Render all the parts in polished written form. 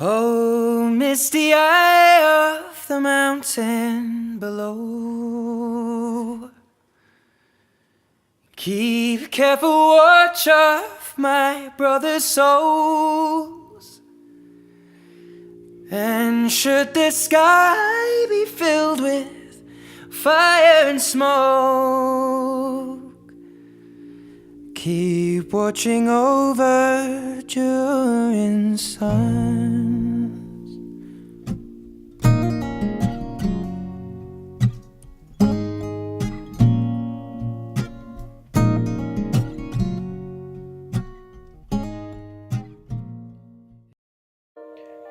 Oh, misty eye of the mountain below, keep careful watch of my brother's souls. And should the sky be filled with fire and smoke, keep watching over during suns.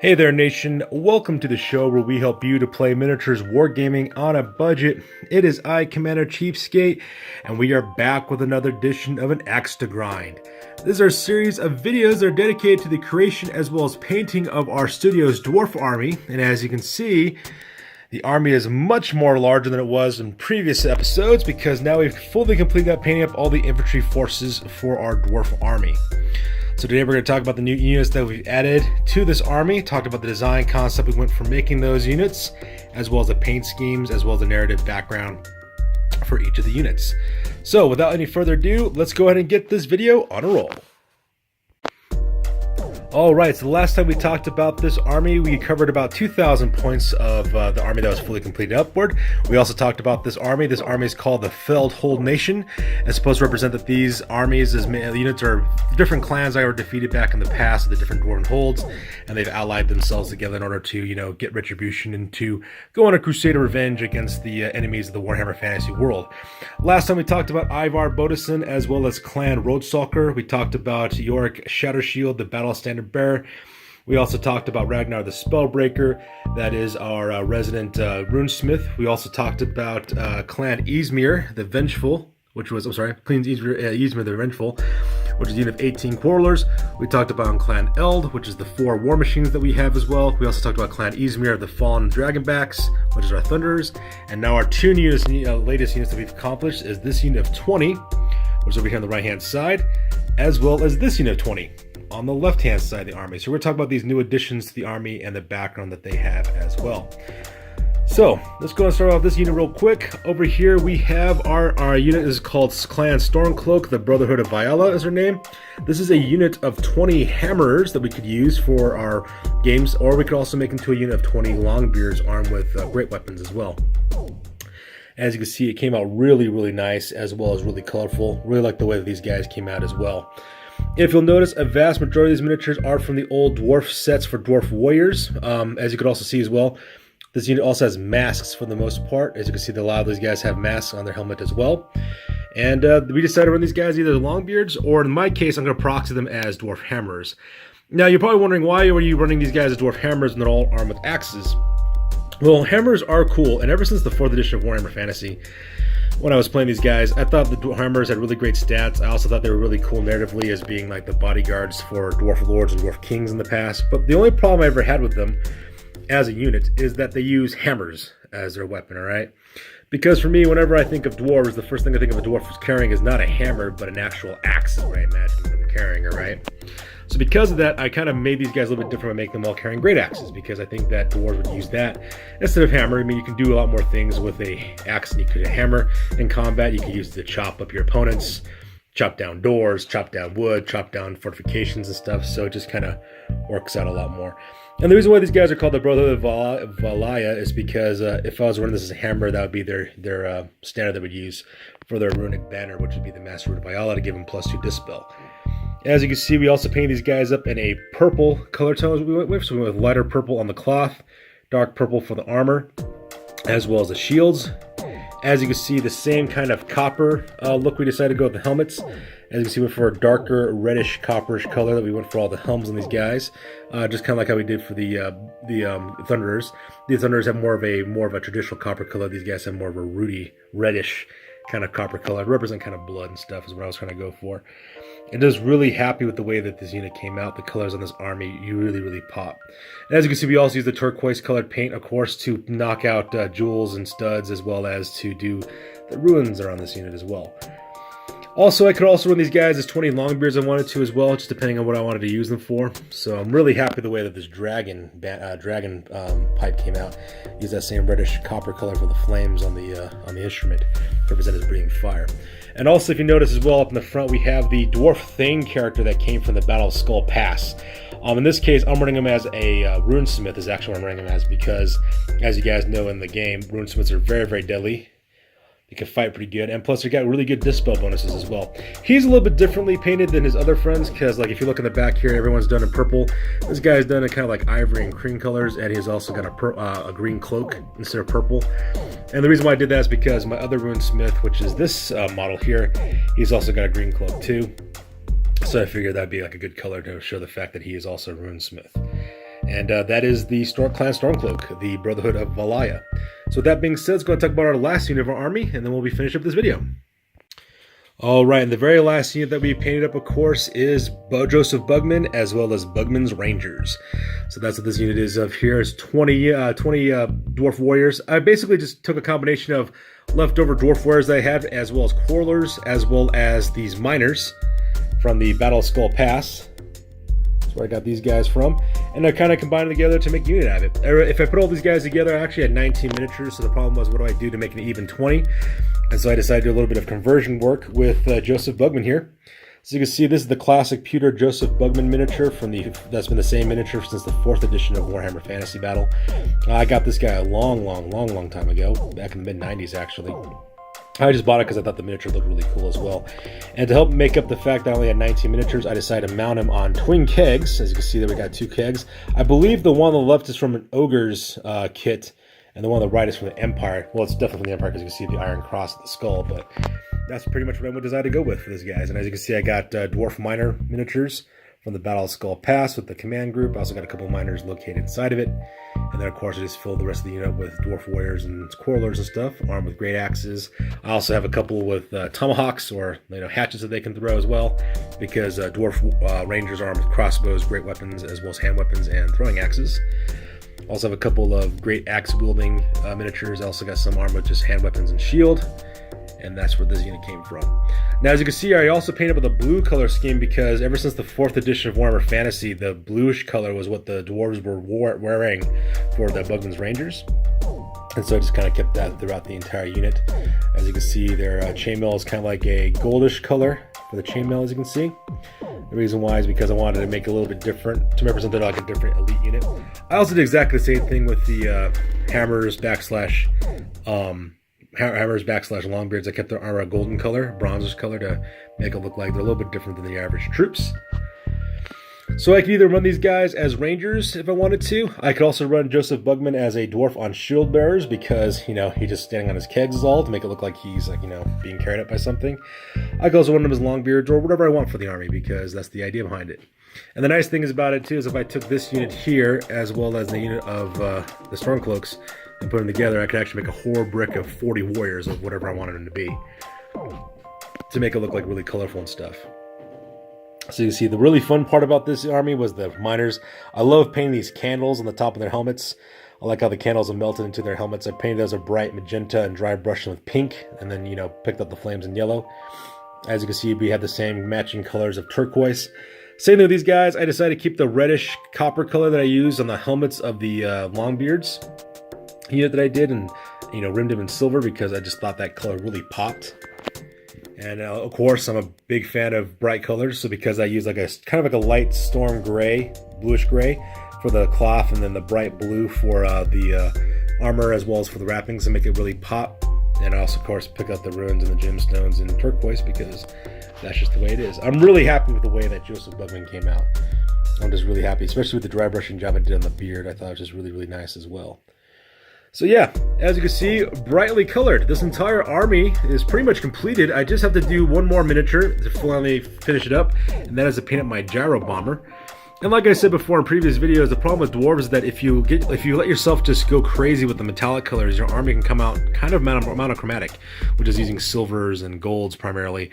Hey there, nation. Welcome to the show where we help you to play miniatures wargaming on a budget. It is I, Commander CheapSkate, and we are back with another edition of An Axe to Grind. This is our series of videos that are dedicated to the creation as well as painting of our studio's Dwarf Army. And as you can see, the army is much more larger than it was in previous episodes because now we've fully completed painting up all the infantry forces for our Dwarf Army. So today we're going to talk about the new units that we've added to this army, talked about the design concept we went from making those units, as well as the paint schemes, as well as the narrative background for each of the units. So without any further ado, let's go ahead and get this video on a roll. Alright, so the last time we talked about this army, we covered about 2,000 points of the army that was fully completed upward. We also talked about this army. This army is called the Feldhold Nation. It's supposed to represent that these armies, as units, are different clans that were defeated back in the past of the different dwarven holds, and they've allied themselves together in order to, get retribution and to go on a crusade of revenge against the enemies of the Warhammer Fantasy world. Last time we talked about Ivar Bodison as well as Clan Roadstalker. We talked about Yorick Shattershield, the Battle Standard Bearer. We also talked about Ragnar the Spellbreaker, that is our resident runesmith. We also talked about Clan Ysmir the Vengeful, which was, Clan Ysmir the Vengeful, which is a unit of 18 Quarrelers. We talked about Clan Eld, which is the 4 war machines that we have as well. We also talked about Clan Ysmir the Fallen Dragonbacks, which is our Thunderers. And now our two latest units that we've accomplished is this unit of 20, which is over here on the right hand side, as well as this unit of 20 on the left-hand side of the army. So we're going to talk about these new additions to the army and the background that they have as well. So let's go and start off this unit real quick. Over here we have our unit is called Clan Stormcloak, the Brotherhood of Viola is her name. This is a unit of 20 hammerers that we could use for our games, or we could also make into a unit of 20 longbeards armed with great weapons as well. As you can see, it came out really, really nice as well as really colorful. Really like the way that these guys came out as well. If you'll notice, a vast majority of these miniatures are from the old dwarf sets for dwarf warriors. As you could also see as well, this unit also has masks for the most part. As you can see, a lot of these guys have masks on their helmet as well. And we decided to run these guys either longbeards, or in my case, I'm going to proxy them as dwarf hammers. Now, you're probably wondering, why are you running these guys as dwarf hammers when they're all armed with axes? Well, hammers are cool, and ever since the 4th edition of Warhammer Fantasy, when I was playing these guys, I thought the hammers had really great stats. I also thought they were really cool narratively as being like the bodyguards for dwarf lords and dwarf kings in the past. But the only problem I ever had with them as a unit is that they use hammers as their weapon, alright? Because for me, whenever I think of dwarves, the first thing I think of a dwarf carrying is not a hammer, but an actual axe is what I imagine them carrying, alright? So because of that, I kind of made these guys a little bit different by making them all carrying great axes, because I think that dwarves would use that instead of hammer. I mean, you can do a lot more things with a axe than you could a hammer in combat. You could use it to chop up your opponents, chop down doors, chop down wood, chop down fortifications and stuff. So it just kind of works out a lot more. And the reason why these guys are called the Brotherhood of Valaya is because if I was running this as a hammer, that would be their standard they would use for their runic banner, which would be the Master Root of Viola to give them +2 Dispel. As you can see, we also painted these guys up in a purple color tone we went with. So we went with lighter purple on the cloth, dark purple for the armor, as well as the shields. As you can see, the same kind of copper look we decided to go with the helmets. As you can see, we went for a darker reddish copperish color that we went for all the helms on these guys. Just kind of like how we did for the Thunderers. The Thunderers have more of a traditional copper color. These guys have more of a ruddy reddish kind of copper color. Represent kind of blood and stuff is what I was trying to go for. And just really happy with the way that this unit came out. The colors on this army, you really, really pop. And as you can see, we also use the turquoise colored paint, of course, to knock out jewels and studs, as well as to do the ruins that are on this unit as well. Also, I could also run these guys as 20 Longbeards I wanted to as well, just depending on what I wanted to use them for. So I'm really happy the way that this dragon pipe came out. Use that same reddish copper color for the flames on the instrument, represented as breathing fire. And also, if you notice as well, up in the front, we have the Dwarf Thane character that came from the Battle of Skull Pass. In this case, I'm running him as a runesmith is actually what I'm running him as, because, as you guys know in the game, runesmiths are very, very deadly. You can fight pretty good, and plus they got really good dispel bonuses as well. He's a little bit differently painted than his other friends, because like if you look in the back here, everyone's done in purple. This guy's done in kind of like ivory and cream colors, and he's also got a green cloak instead of purple. And the reason why I did that is because my other runesmith, which is this model here, he's also got a green cloak too. So I figured that'd be like a good color to show the fact that he is also a runesmith. And that is the Clan Stormcloak, the Brotherhood of Valaya. So with that being said, let's go and talk about our last unit of our army, and then we'll be finished up this video. Alright, and the very last unit that we painted up, of course, is Joseph Bugman, as well as Bugman's Rangers. So that's what this unit is of here. It's 20 Dwarf Warriors. I basically just took a combination of leftover Dwarf Warriors that I had, as well as Quarrelers, as well as these Miners from the Battle of Skull Pass. That's where I got these guys from, and I kind of combined them together to make a unit out of it. If I put all these guys together, I actually had 19 miniatures, so the problem was, what do I do to make an even 20? And so I decided to do a little bit of conversion work with Joseph Bugman here. So you can see this is the classic pewter Joseph Bugman miniature that's been the same miniature since the 4th edition of Warhammer Fantasy Battle. I got this guy a long time ago, back in the mid-90s actually. I just bought it because I thought the miniature looked really cool as well. And to help make up the fact that I only had 19 miniatures, I decided to mount him on twin kegs. As you can see there, we got 2 kegs. I believe the one on the left is from an Ogre's kit, and the one on the right is from the Empire. Well, it's definitely from the Empire because you can see the Iron Cross at the skull, but that's pretty much what I decided to go with for these guys. And as you can see, I got Dwarf Miner miniatures from the Battle of Skull Pass with the command group. I also got a couple of miners located inside of it. And then, of course, I just filled the rest of the unit with Dwarf Warriors and Quarrelers and stuff, armed with great axes. I also have a couple with tomahawks, or hatchets that they can throw as well, because Dwarf Rangers are armed with crossbows, great weapons, as well as hand weapons and throwing axes. Also have a couple of great axe-wielding miniatures. I also got some armed with just hand weapons and shield. And that's where this unit came from. Now, as you can see, I also painted with a blue color scheme because ever since the 4th edition of Warhammer Fantasy, the bluish color was what the dwarves were wearing for the Bugman's Rangers. And so I just kind of kept that throughout the entire unit. As you can see, their chainmail is kind of like a goldish color for the chainmail, as you can see. The reason why is because I wanted to make it a little bit different to represent it like a different elite unit. I also did exactly the same thing with the hammers backslash Longbeards. I kept their armor a golden color, bronzish color, to make it look like they're a little bit different than the average troops. So I could either run these guys as Rangers if I wanted to. I could also run Joseph Bugman as a dwarf on shield bearers because, he's just standing on his kegs is all to make it look like he's being carried up by something. I could also run him as Longbeards or whatever I want for the army because that's the idea behind it. And the nice thing is about it too is if I took this unit here as well as the unit of the Stormcloaks and put them together, I could actually make a whole brick of 40 warriors of whatever I wanted them to be to make it look like really colorful and stuff. So you can see the really fun part about this army was the miners. I love painting these candles on the top of their helmets. I like how the candles have melted into their helmets. I painted those a bright magenta and dry brushed them with pink, and then picked up the flames in yellow. As you can see, we have the same matching colors of turquoise. Same thing with these guys. I decided to keep the reddish copper color that I used on the helmets of the Longbeards unit that I did, and rimmed them in silver because I just thought that color really popped. And of course, I'm a big fan of bright colors, so because I use kind of like a light storm gray, bluish gray for the cloth, and then the bright blue for the armor as well as for the wrappings to make it really pop. And I also, of course, pick up the runes and the gemstones in turquoise because that's just the way it is. I'm really happy with the way that Joseph Bugman came out. I'm just really happy, especially with the dry brushing job I did on the beard. I thought it was just really, really nice as well. So yeah, as you can see, brightly colored. This entire army is pretty much completed. I just have to do one more miniature to finally finish it up, and that is to paint up my gyro bomber. And like I said before in previous videos, the problem with dwarves is that if you let yourself just go crazy with the metallic colors, your army can come out kind of monochromatic, which is using silvers and golds primarily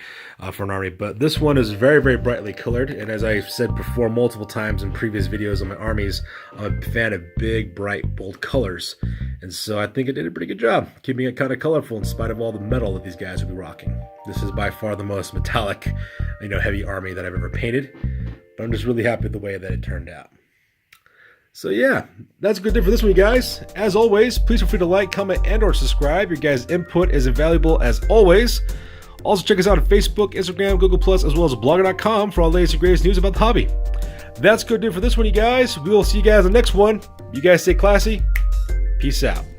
for an army. But this one is very, very brightly colored, and as I've said before multiple times in previous videos on my armies, I'm a fan of big, bright, bold colors. And so I think it did a pretty good job, keeping it kind of colorful in spite of all the metal that these guys would be rocking. This is by far the most metallic, heavy army that I've ever painted. But I'm just really happy with the way that it turned out. So yeah, that's a good day for this one, you guys. As always, please feel free to like, comment, and or subscribe. Your guys' input is invaluable as always. Also check us out on Facebook, Instagram, Google+, as well as blogger.com for all the latest and greatest news about the hobby. That's good day for this one, you guys. We will see you guys on the next one. You guys stay classy. Peace out.